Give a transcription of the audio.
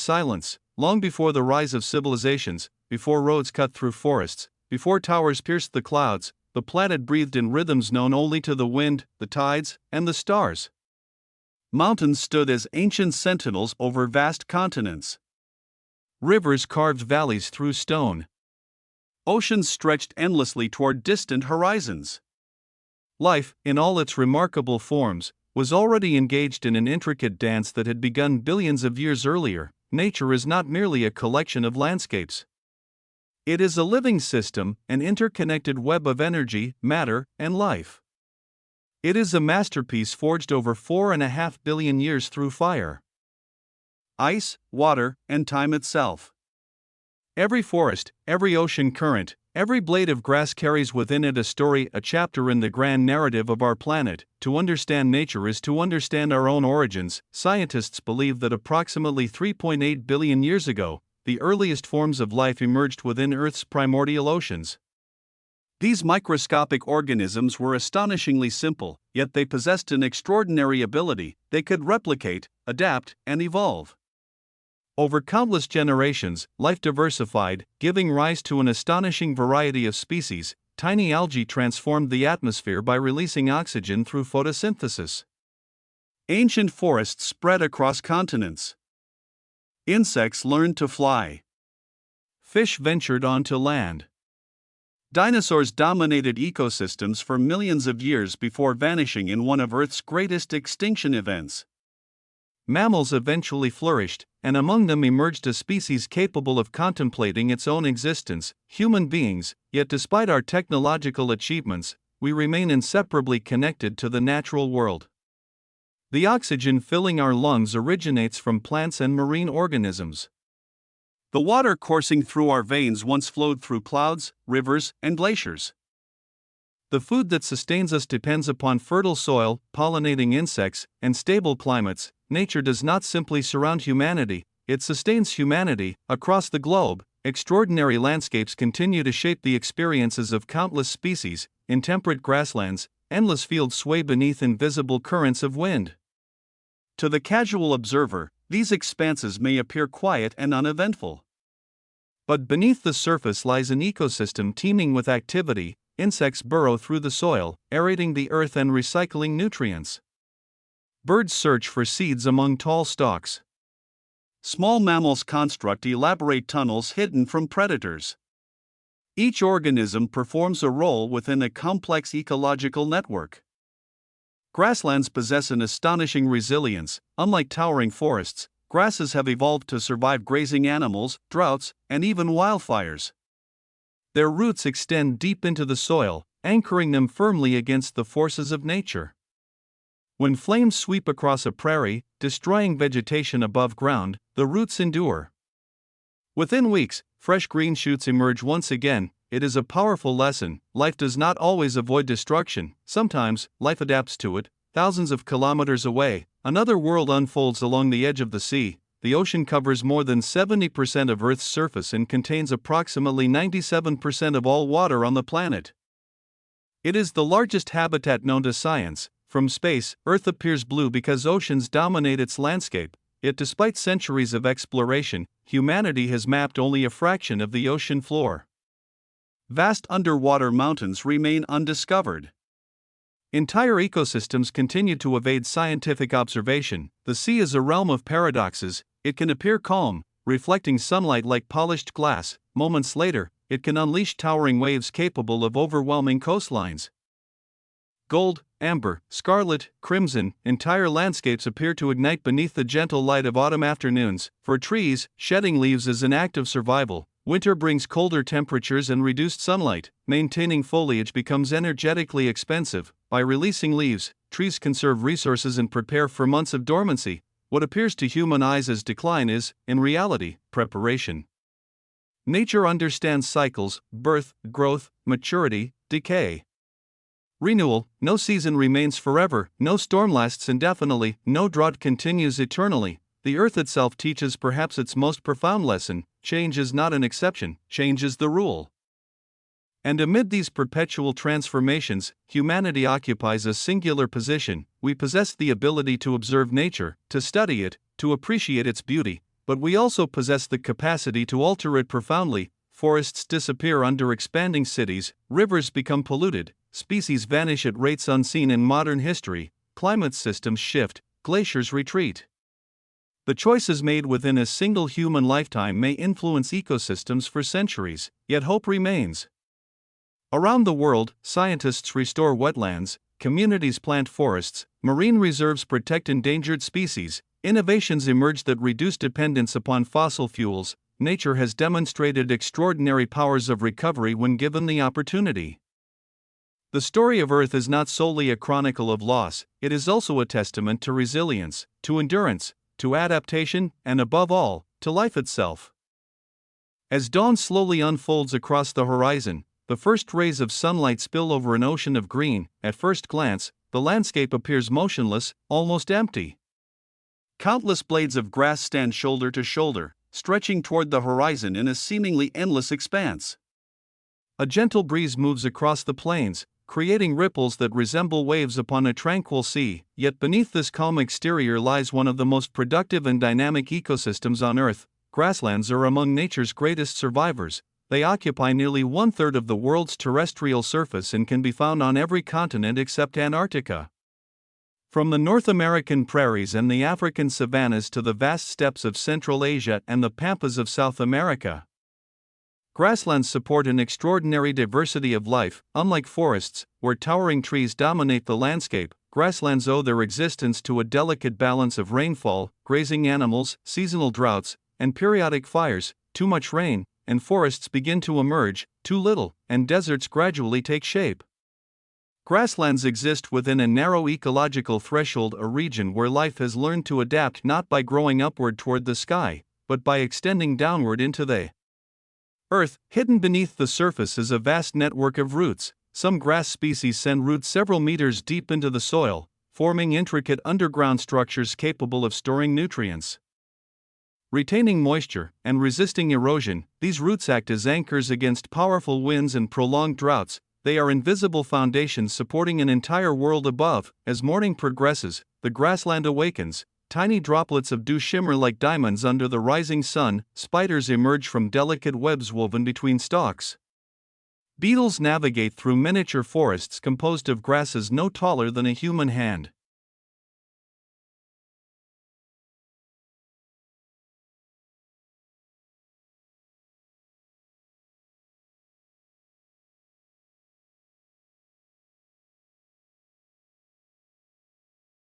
silence, long before the rise of civilizations, before roads cut through forests, before towers pierced the clouds, the planet breathed in rhythms known only to the wind, the tides, and the stars. Mountains stood as ancient sentinels over vast continents. Rivers carved valleys through stone. Oceans stretched endlessly toward distant horizons. Life, in all its remarkable forms, was already engaged in an intricate dance that had begun billions of years earlier. Nature is not merely a collection of landscapes. It is a living system, an interconnected web of energy, matter, and life. It is a masterpiece forged over 4.5 billion years through fire, ice, water, and time itself. Every forest, every ocean current, every blade of grass carries within it a story, a chapter in the grand narrative of our planet. To understand nature is to understand our own origins. Scientists believe that approximately 3.8 billion years ago, the earliest forms of life emerged within Earth's primordial oceans. These microscopic organisms were astonishingly simple, yet they possessed an extraordinary ability. They could replicate, adapt, and evolve. Over countless generations, life diversified, giving rise to an astonishing variety of species. Tiny algae transformed the atmosphere by releasing oxygen through photosynthesis. Ancient forests spread across continents. Insects learned to fly. Fish ventured onto land. Dinosaurs dominated ecosystems for millions of years before vanishing in one of Earth's greatest extinction events. Mammals eventually flourished, and among them emerged a species capable of contemplating its own existence, human beings. Yet despite our technological achievements, we remain inseparably connected to the natural world. The oxygen filling our lungs originates from plants and marine organisms. The water coursing through our veins once flowed through clouds, rivers, and glaciers. The food that sustains us depends upon fertile soil, pollinating insects, and stable climates. Nature does not simply surround humanity, it sustains humanity. Across the globe, extraordinary landscapes continue to shape the experiences of countless species. In temperate grasslands, endless fields sway beneath invisible currents of wind. To the casual observer, these expanses may appear quiet and uneventful. But beneath the surface lies an ecosystem teeming with activity. Insects burrow through the soil, aerating the earth and recycling nutrients. Birds search for seeds among tall stalks. Small mammals construct elaborate tunnels hidden from predators. Each organism performs a role within a complex ecological network. Grasslands possess an astonishing resilience. Unlike towering forests, grasses have evolved to survive grazing animals, droughts, and even wildfires. Their roots extend deep into the soil, anchoring them firmly against the forces of nature. When flames sweep across a prairie, destroying vegetation above ground, the roots endure. Within weeks, fresh green shoots emerge once again. It is a powerful lesson. Life does not always avoid destruction. Sometimes, life adapts to it. Thousands of kilometers away, another world unfolds along the edge of the sea. The ocean covers more than 70% of Earth's surface and contains approximately 97% of all water on the planet. It is the largest habitat known to science. From space, Earth appears blue because oceans dominate its landscape. Yet despite centuries of exploration, humanity has mapped only a fraction of the ocean floor. Vast underwater mountains remain undiscovered. Entire ecosystems continue to evade scientific observation. The sea is a realm of paradoxes. It can appear calm, reflecting sunlight like polished glass. Moments later, it can unleash towering waves capable of overwhelming coastlines. Gold, amber, scarlet, crimson, entire landscapes appear to ignite beneath the gentle light of autumn afternoons. For trees, shedding leaves is an act of survival. Winter brings colder temperatures and reduced sunlight. Maintaining foliage becomes energetically expensive. By releasing leaves, trees conserve resources and prepare for months of dormancy. What appears to human eyes as decline is, in reality, preparation. Nature understands cycles: birth, growth, maturity, decay. Renewal. No season remains forever, no storm lasts indefinitely, no drought continues eternally. The earth itself teaches perhaps its most profound lesson: change is not an exception, change is the rule. And amid these perpetual transformations, humanity occupies a singular position. We possess the ability to observe nature, to study it, to appreciate its beauty, but we also possess the capacity to alter it profoundly. Forests disappear under expanding cities, rivers become polluted, species vanish at rates unseen in modern history, climate systems shift, glaciers retreat. The choices made within a single human lifetime may influence ecosystems for centuries, yet hope remains. Around the world, scientists restore wetlands, communities plant forests, marine reserves protect endangered species, innovations emerge that reduce dependence upon fossil fuels. Nature has demonstrated extraordinary powers of recovery when given the opportunity. The story of Earth is not solely a chronicle of loss, it is also a testament to resilience, to endurance, to adaptation, and above all, to life itself. As dawn slowly unfolds across the horizon, the first rays of sunlight spill over an ocean of green. At first glance, the landscape appears motionless, almost empty. Countless blades of grass stand shoulder to shoulder, stretching toward the horizon in a seemingly endless expanse. A gentle breeze moves across the plains, creating ripples that resemble waves upon a tranquil sea, yet beneath this calm exterior lies one of the most productive and dynamic ecosystems on Earth. Grasslands are among nature's greatest survivors. They occupy nearly 1/3 of the world's terrestrial surface and can be found on every continent except Antarctica. From the North American prairies and the African savannas to the vast steppes of Central Asia and the pampas of South America, grasslands support an extraordinary diversity of life. Unlike forests, where towering trees dominate the landscape, grasslands owe their existence to a delicate balance of rainfall, grazing animals, seasonal droughts, and periodic fires. Too much rain, and forests begin to emerge; too little, and deserts gradually take shape. Grasslands exist within a narrow ecological threshold, a region where life has learned to adapt not by growing upward toward the sky, but by extending downward into the earth. Hidden beneath the surface is a vast network of roots. Some grass species send roots several meters deep into the soil, forming intricate underground structures capable of storing nutrients, retaining moisture, and resisting erosion. These roots act as anchors against powerful winds and prolonged droughts. They are invisible foundations supporting an entire world above. As morning progresses, the grassland awakens. Tiny droplets of dew shimmer like diamonds under the rising sun. Spiders emerge from delicate webs woven between stalks. Beetles navigate through miniature forests composed of grasses no taller than a human hand.